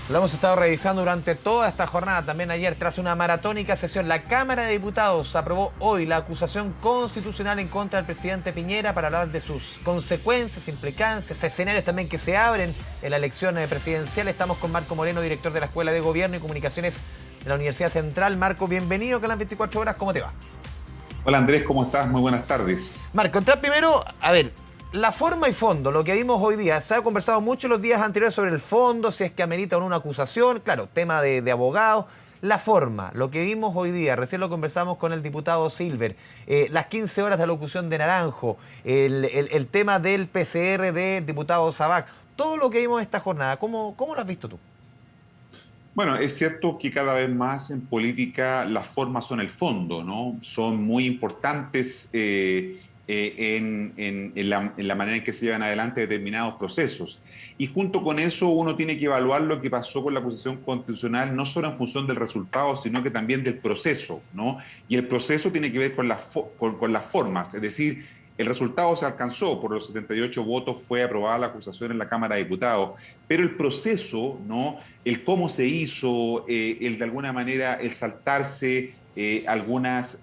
Lo hemos estado revisando durante toda esta jornada, también ayer, tras una maratónica sesión. La Cámara de Diputados aprobó hoy la acusación constitucional en contra del presidente Piñera para hablar de sus consecuencias, implicancias, escenarios también que se abren en la elección presidencial. Estamos con Marco Moreno, director de la Escuela de Gobierno y Comunicaciones de la Universidad Central. Marco, bienvenido a Canal 24 Horas, ¿cómo te va? Hola Andrés, ¿cómo estás? Muy buenas tardes. Marco, entrar primero, a ver, la forma y fondo, lo que vimos hoy día. Se ha conversado mucho los días anteriores sobre el fondo, si es que amerita o no una acusación, claro, tema de abogados. La forma, lo que vimos hoy día, recién lo conversamos con el diputado Silver, las 15 horas de alocución de Naranjo, el tema del PCR de diputado Sabac, todo lo que vimos esta jornada, ¿cómo lo has visto tú? Bueno, es cierto que cada vez más en política las formas son el fondo, ¿no? Son muy importantes en la manera en que se llevan adelante determinados procesos. Y junto con eso uno tiene que evaluar lo que pasó con la acusación constitucional, no solo en función del resultado, sino que también del proceso, ¿no? Y el proceso tiene que ver con las formas, es decir, el resultado se alcanzó, por los 78 votos fue aprobada la acusación en la Cámara de Diputados, pero el proceso, ¿no? El cómo se hizo, el de alguna manera el saltarse algunas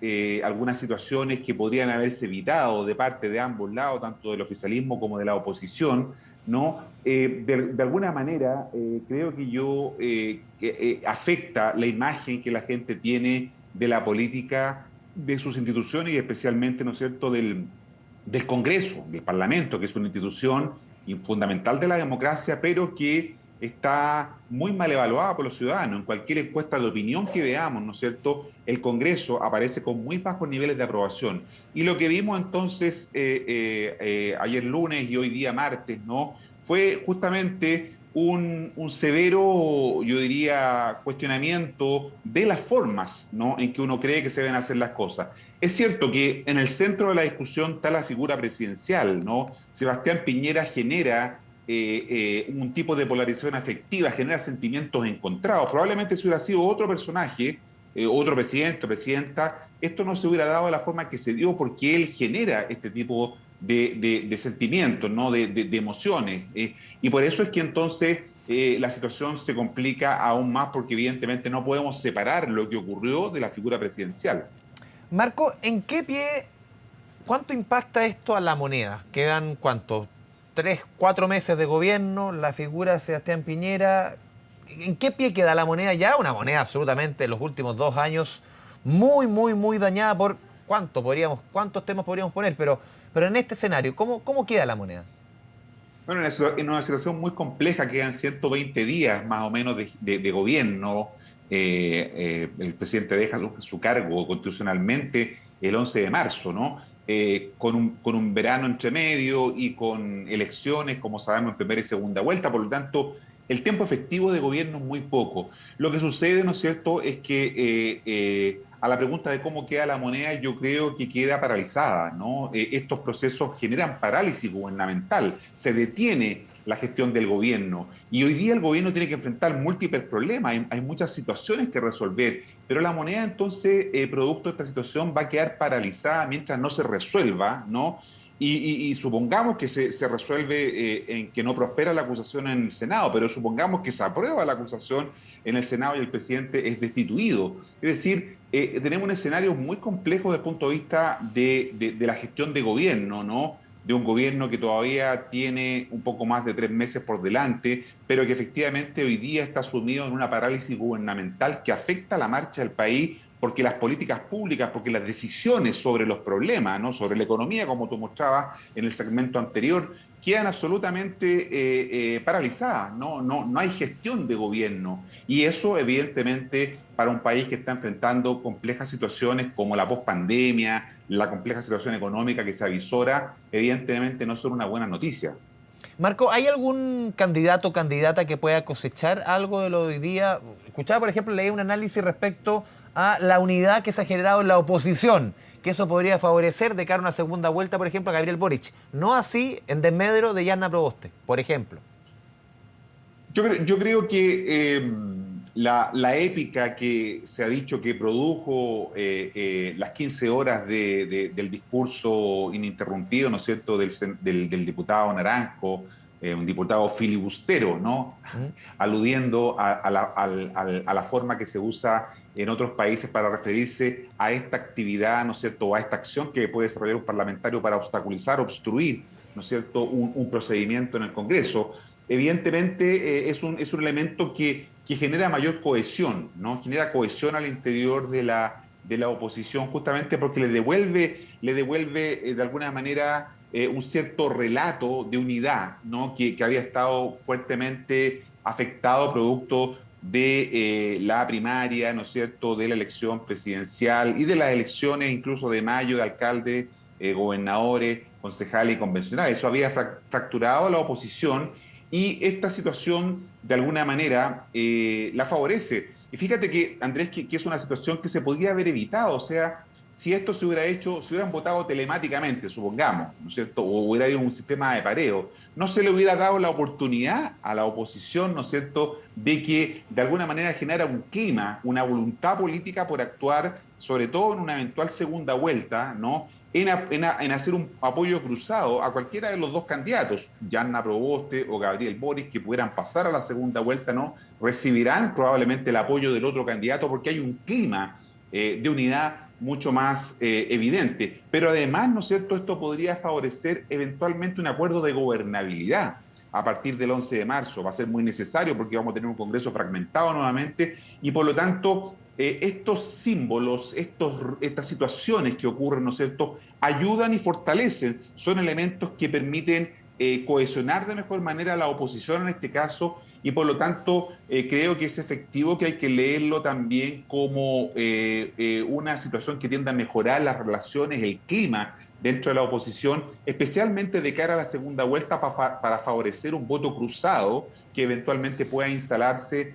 situaciones que podrían haberse evitado de parte de ambos lados, tanto del oficialismo como de la oposición, ¿no? De alguna manera creo que afecta la imagen que la gente tiene de la política, de sus instituciones y especialmente, ¿no es cierto?, del Congreso, del Parlamento, que es una institución fundamental de la democracia, pero que está muy mal evaluada por los ciudadanos. En cualquier encuesta de opinión que veamos, ¿no es cierto?, el Congreso aparece con muy bajos niveles de aprobación. Y lo que vimos entonces ayer lunes y hoy día martes, ¿no?, fue justamente un severo, yo diría, cuestionamiento de las formas, ¿no?, en que uno cree que se deben hacer las cosas. Es cierto que en el centro de la discusión está la figura presidencial, ¿no? Sebastián Piñera genera un tipo de polarización afectiva, genera sentimientos encontrados. Probablemente si hubiera sido otro personaje, otro presidente o presidenta, esto no se hubiera dado de la forma que se dio porque él genera este tipo de sentimientos, ¿no? De emociones. Y por eso es que entonces la situación se complica aún más porque evidentemente no podemos separar lo que ocurrió de la figura presidencial. Marco, ¿en qué pie, cuánto impacta esto a la moneda? ¿Quedan cuánto? 3, 4 meses de gobierno, la figura de Sebastián Piñera. ¿En qué pie queda la moneda ya? Una moneda absolutamente en los últimos 2 años muy, muy, muy dañada por cuántos temas podríamos poner, pero en este escenario, ¿cómo queda la moneda? Bueno, en una situación muy compleja, quedan 120 días más o menos de gobierno. El presidente deja su cargo constitucionalmente el 11 de marzo, ¿no? Con un verano entre medio y con elecciones, como sabemos, en primera y segunda vuelta. Por lo tanto, el tiempo efectivo de gobierno es muy poco. Lo que sucede, ¿no es cierto?, es que a la pregunta de cómo queda la moneda, yo creo que queda paralizada, ¿no? Estos procesos generan parálisis gubernamental, se detiene la gestión del gobierno y hoy día el gobierno tiene que enfrentar múltiples problemas, hay muchas situaciones que resolver, pero la moneda entonces, producto de esta situación, va a quedar paralizada mientras no se resuelva, ¿no? Y supongamos que se resuelve en que no prospera la acusación en el Senado, pero supongamos que se aprueba la acusación en el Senado y el presidente es destituido. Es decir, tenemos un escenario muy complejo desde el punto de vista de la gestión de gobierno, ¿no? De un gobierno que todavía tiene un poco más de 3 meses por delante, pero que efectivamente hoy día está sumido en una parálisis gubernamental que afecta la marcha del país porque las políticas públicas, porque las decisiones sobre los problemas, ¿no?, sobre la economía, como tú mostrabas en el segmento anterior, quedan absolutamente paralizadas, no hay gestión de gobierno. Y eso, evidentemente, para un país que está enfrentando complejas situaciones como la pospandemia, la compleja situación económica que se avisora, evidentemente no son una buena noticia. Marco, ¿hay algún candidato o candidata que pueda cosechar algo de lo de hoy día? Escuchaba, por ejemplo, leí un análisis respecto a la unidad que se ha generado en la oposición, que eso podría favorecer de cara a una segunda vuelta, por ejemplo, a Gabriel Boric. No así en desmedro de Yarna Proboste, por ejemplo. Yo creo que la épica que se ha dicho que produjo las 15 horas del discurso ininterrumpido, ¿no es cierto?, del diputado Naranjo, un diputado filibustero, ¿no? Aludiendo a la forma que se usa en otros países para referirse a esta actividad, ¿no es cierto?, o a esta acción que puede desarrollar un parlamentario para obstaculizar, obstruir, ¿no es cierto?, un procedimiento en el Congreso. Evidentemente es un elemento que genera mayor cohesión, ¿no? Genera cohesión al interior de la oposición, justamente porque le devuelve de alguna manera un cierto relato de unidad, ¿no? Que había estado fuertemente afectado producto de la primaria, ¿no es cierto?, de la elección presidencial y de las elecciones incluso de mayo de alcaldes, gobernadores, concejales y convencionales. Eso había fracturado la oposición y esta situación de alguna manera la favorece. Y fíjate que, Andrés, que es una situación que se podría haber evitado, o sea, si esto se hubiera hecho, si hubieran votado telemáticamente, supongamos, ¿no es cierto?, o hubiera habido un sistema de pareo, no se le hubiera dado la oportunidad a la oposición, ¿no es cierto?, de que de alguna manera genera un clima, una voluntad política por actuar, sobre todo en una eventual segunda vuelta, ¿no?, en hacer un apoyo cruzado a cualquiera de los dos candidatos, Yanna Proboste o Gabriel Boric, que pudieran pasar a la segunda vuelta, ¿no? Recibirán probablemente el apoyo del otro candidato porque hay un clima de unidad mucho más evidente. Pero además, ¿no es cierto?, esto podría favorecer eventualmente un acuerdo de gobernabilidad a partir del 11 de marzo. Va a ser muy necesario porque vamos a tener un Congreso fragmentado nuevamente y por lo tanto estos símbolos, estas situaciones que ocurren, ¿no es cierto?, ayudan y fortalecen, son elementos que permiten cohesionar de mejor manera a la oposición en este caso y por lo tanto creo que es efectivo, que hay que leerlo también como una situación que tiende a mejorar las relaciones, el clima dentro de la oposición, especialmente de cara a la segunda vuelta para favorecer un voto cruzado que eventualmente pueda instalarse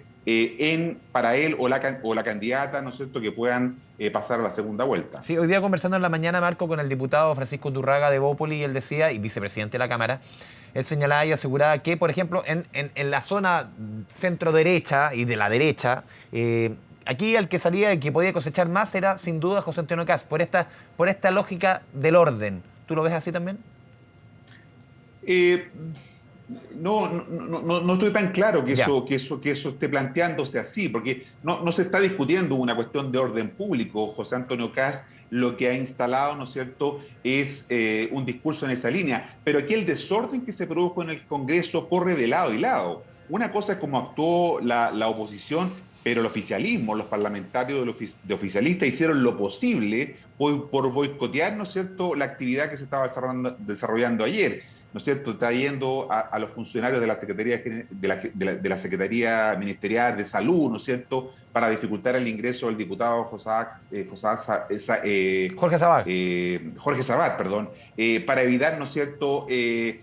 para él o la candidata, ¿no es cierto?, que puedan pasar a la segunda vuelta. Sí, hoy día conversando en la mañana, Marco, con el diputado Francisco Durraga de Bópoli, él decía, y vicepresidente de la Cámara, él señalaba y aseguraba que, por ejemplo, en la zona centro-derecha y de la derecha, aquí el que salía y que podía cosechar más era, sin duda, José Antonio Kast, por esta lógica del orden. ¿Tú lo ves así también? No estoy tan claro Ya. que eso esté planteándose así, porque no se está discutiendo una cuestión de orden público. José Antonio Kast lo que ha instalado, ¿no es cierto?, es un discurso en esa línea. Pero aquí el desorden que se produjo en el Congreso corre de lado y lado. Una cosa es cómo actuó la oposición, pero el oficialismo, los parlamentarios de oficialistas hicieron lo posible por boicotear, ¿no es cierto?, la actividad que se estaba desarrollando ayer, ¿no es cierto?, trayendo a los funcionarios de la Secretaría, de la Secretaría Ministerial de Salud, ¿no es cierto?, para dificultar el ingreso del diputado Jorge Sabag. Jorge Sabat, perdón, para evitar, ¿no es cierto?, que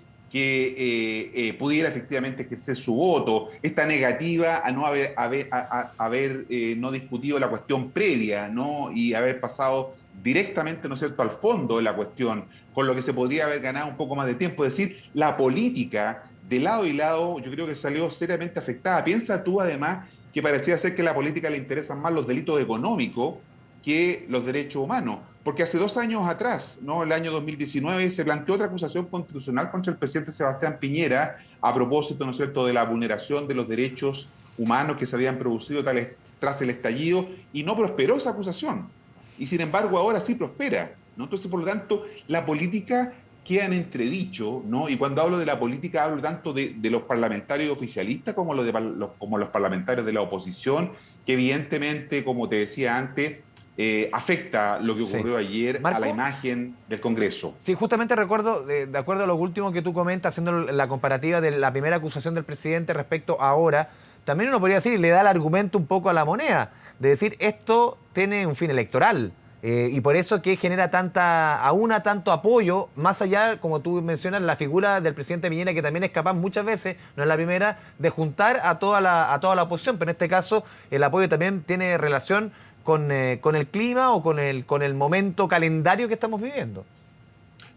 pudiera efectivamente ejercer su voto, esta negativa a no haber no discutido la cuestión previa, ¿no?, y haber pasado directamente, ¿no es cierto?, al fondo de la cuestión, con lo que se podría haber ganado un poco más de tiempo. Es decir, la política de lado y lado yo creo que salió seriamente afectada. Piensa tú además que parecía ser que a la política le interesan más los delitos económicos que los derechos humanos. Porque hace 2 años atrás, ¿no?, el año 2019, se planteó otra acusación constitucional contra el presidente Sebastián Piñera a propósito, ¿no es cierto?, de la vulneración de los derechos humanos que se habían producido tras el estallido, y no prosperó esa acusación. Y sin embargo ahora sí prospera, ¿no? Entonces, por lo tanto, la política queda en entredicho, ¿no? Y cuando hablo de la política hablo tanto de los parlamentarios oficialistas como los parlamentarios de la oposición, que evidentemente, como te decía antes, afecta lo que ocurrió ayer Marco, a la imagen del Congreso. sí, justamente recuerdo, de acuerdo a lo último que tú comentas, haciendo la comparativa de la primera acusación del presidente respecto a ahora, también uno podría decir, le da el argumento un poco a la moneda, de decir, esto tiene un fin electoral. Y por eso que genera tanto apoyo, más allá, como tú mencionas, la figura del presidente Piñera, que también es capaz muchas veces, no es la primera, de juntar a toda la oposición, pero en este caso el apoyo también tiene relación con el clima o con el momento calendario que estamos viviendo.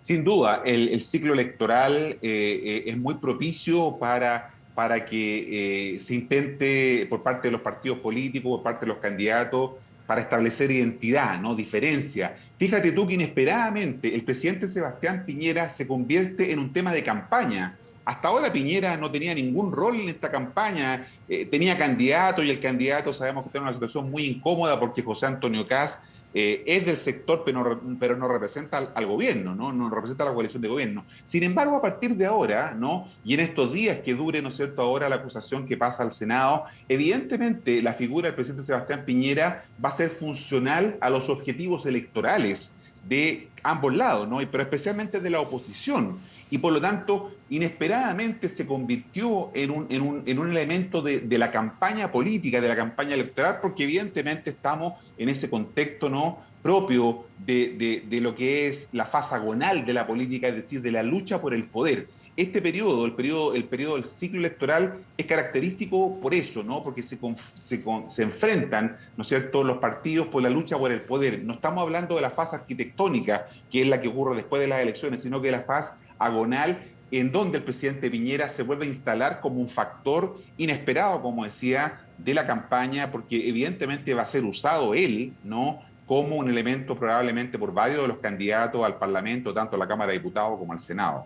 Sin duda, el ciclo electoral es muy propicio para que se intente por parte de los partidos políticos, por parte de los candidatos, para establecer identidad, ¿no?, diferencia. Fíjate tú que inesperadamente el presidente Sebastián Piñera se convierte en un tema de campaña Hasta ahora Piñera no tenía ningún rol en esta campaña, tenía candidato y el candidato sabemos que está en una situación muy incómoda porque José Antonio Kast es del sector, pero no representa al gobierno, ¿no? No representa a la coalición de gobierno. Sin embargo, a partir de ahora, ¿no? Y en estos días que dure, ¿no es cierto?, ahora la acusación que pasa al Senado, evidentemente la figura del presidente Sebastián Piñera va a ser funcional a los objetivos electorales de ambos lados, ¿no? Pero especialmente de la oposición. Y por lo tanto, inesperadamente se convirtió en un elemento de la campaña política, de la campaña electoral, porque evidentemente estamos en ese contexto, ¿no?, propio de lo que es la fase agonal de la política, es decir, de la lucha por el poder. Este periodo, el periodo del ciclo electoral, es característico por eso, ¿no? Porque se enfrentan, ¿no es cierto?, los partidos por la lucha por el poder. No estamos hablando de la fase arquitectónica, que es la que ocurre después de las elecciones, sino que de la fase agonal, en donde el presidente Piñera se vuelve a instalar como un factor inesperado, como decía, de la campaña, porque evidentemente va a ser usado él, ¿no?, como un elemento probablemente por varios de los candidatos al Parlamento, tanto a la Cámara de Diputados como al Senado.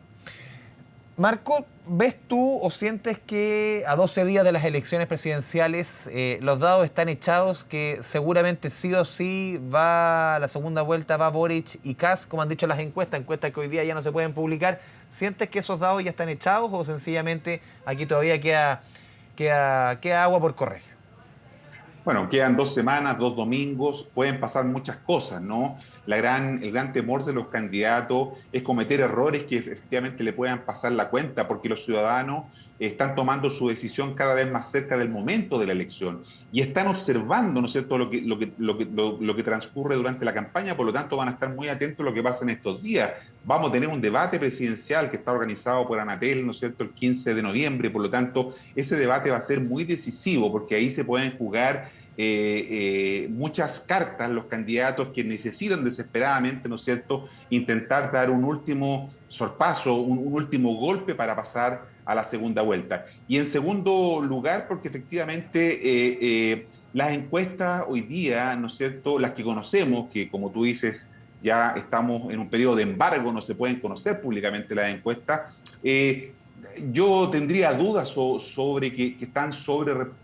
Marco, ¿ves tú o sientes que a 12 días de las elecciones presidenciales los dados están echados, que seguramente sí o sí va a la segunda vuelta, va Boric y Kast, como han dicho las encuestas que hoy día ya no se pueden publicar? ¿Sientes que esos dados ya están echados o sencillamente aquí todavía queda agua por correr? Bueno, quedan 2 semanas, 2 domingos, pueden pasar muchas cosas, ¿no? El gran temor de los candidatos es cometer errores que efectivamente le puedan pasar la cuenta, porque los ciudadanos están tomando su decisión cada vez más cerca del momento de la elección y están observando, ¿no es cierto?, lo que transcurre durante la campaña, por lo tanto van a estar muy atentos a lo que pasa en estos días. Vamos a tener un debate presidencial que está organizado por Anatel, ¿no es cierto?, el 15 de noviembre, por lo tanto ese debate va a ser muy decisivo porque ahí se pueden jugar muchas cartas los candidatos que necesitan desesperadamente, ¿no es cierto?, intentar dar un último sorpaso, un último golpe para pasar a la segunda vuelta. Y en segundo lugar, porque efectivamente las encuestas hoy día, ¿no es cierto?, las que conocemos, que como tú dices, ya estamos en un periodo de embargo, no se pueden conocer públicamente las encuestas, yo tendría dudas sobre que están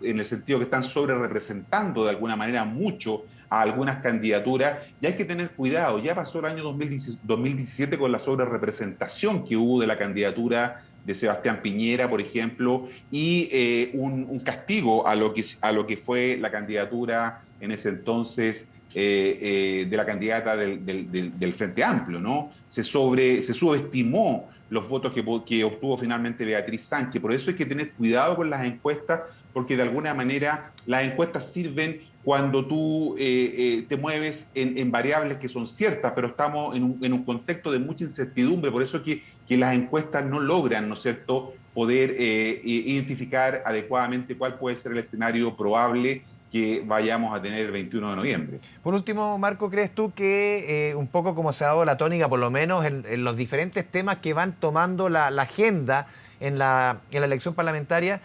en el sentido que están sobre representando de alguna manera mucho a algunas candidaturas, y hay que tener cuidado. Ya pasó el año 2017 con la sobrerepresentación que hubo de la candidatura de Sebastián Piñera, por ejemplo, y un castigo a lo que fue la candidatura en ese entonces de la candidata del Frente Amplio, ¿no? Se subestimó los votos que obtuvo finalmente Beatriz Sánchez. Por eso hay que tener cuidado con las encuestas, porque de alguna manera las encuestas sirven cuando tú te mueves en variables que son ciertas, pero estamos en un contexto de mucha incertidumbre, por eso que las encuestas no logran, ¿no es cierto?, poder identificar adecuadamente cuál puede ser el escenario probable que vayamos a tener el 21 de noviembre. Por último, Marco, ¿crees tú que un poco como se ha dado la tónica, por lo menos en los diferentes temas que van tomando la agenda en la elección parlamentaria,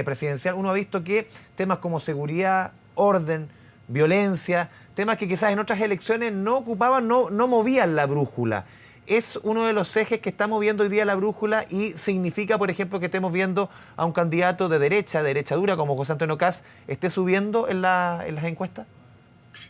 presidencial, uno ha visto que temas como seguridad, orden, violencia, temas que quizás en otras elecciones no ocupaban, no movían la brújula? Es uno de los ejes que está moviendo hoy día la brújula y significa, por ejemplo, que estemos viendo a un candidato de derecha dura, como José Antonio Kast, esté subiendo en las encuestas.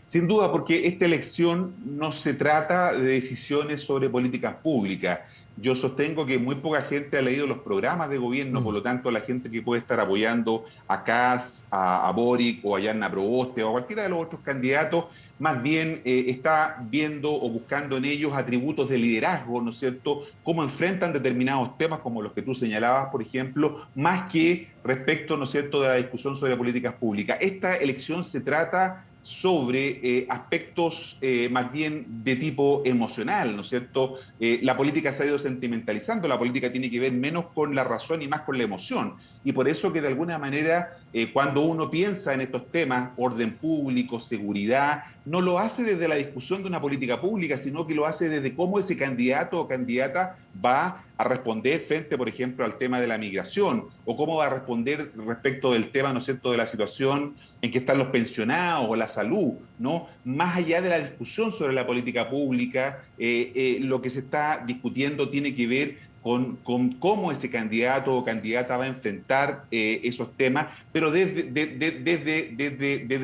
Sin duda, porque esta elección no se trata de decisiones sobre políticas públicas. Yo sostengo que muy poca gente ha leído los programas de gobierno, por lo tanto la gente que puede estar apoyando a Kast, a Boric o a Yanna Proboste o a cualquiera de los otros candidatos, más bien está viendo o buscando en ellos atributos de liderazgo, ¿no es cierto?, cómo enfrentan determinados temas como los que tú señalabas, por ejemplo, más que respecto, ¿no es cierto?, de la discusión sobre políticas públicas. Esta elección se trata sobre aspectos más bien de tipo emocional, ¿no es cierto? La política se ha ido sentimentalizando, la política tiene que ver menos con la razón y más con la emoción. Y por eso que de alguna manera, cuando uno piensa en estos temas, orden público, seguridad, no lo hace desde la discusión de una política pública, sino que lo hace desde cómo ese candidato o candidata va a responder frente, por ejemplo, al tema de la migración, o cómo va a responder respecto del tema, ¿no es cierto?, de la situación en que están los pensionados o la salud, ¿no? Más allá de la discusión sobre la política pública, lo que se está discutiendo tiene que ver con cómo ese candidato o candidata va a enfrentar esos temas, pero desde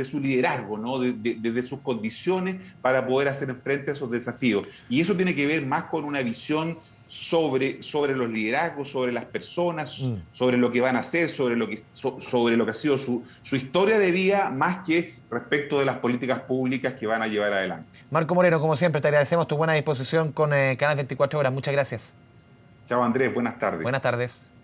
su liderazgo, ¿no? Desde sus condiciones para poder hacer frente a esos desafíos. Y eso tiene que ver más con una visión sobre los liderazgos, sobre las personas, sobre lo que van a hacer, sobre lo que ha sido su historia de vida, más que respecto de las políticas públicas que van a llevar adelante. Marco Moreno, como siempre, te agradecemos tu buena disposición con Canal 24 Horas. Muchas gracias. Chao Andrés, buenas tardes. Buenas tardes.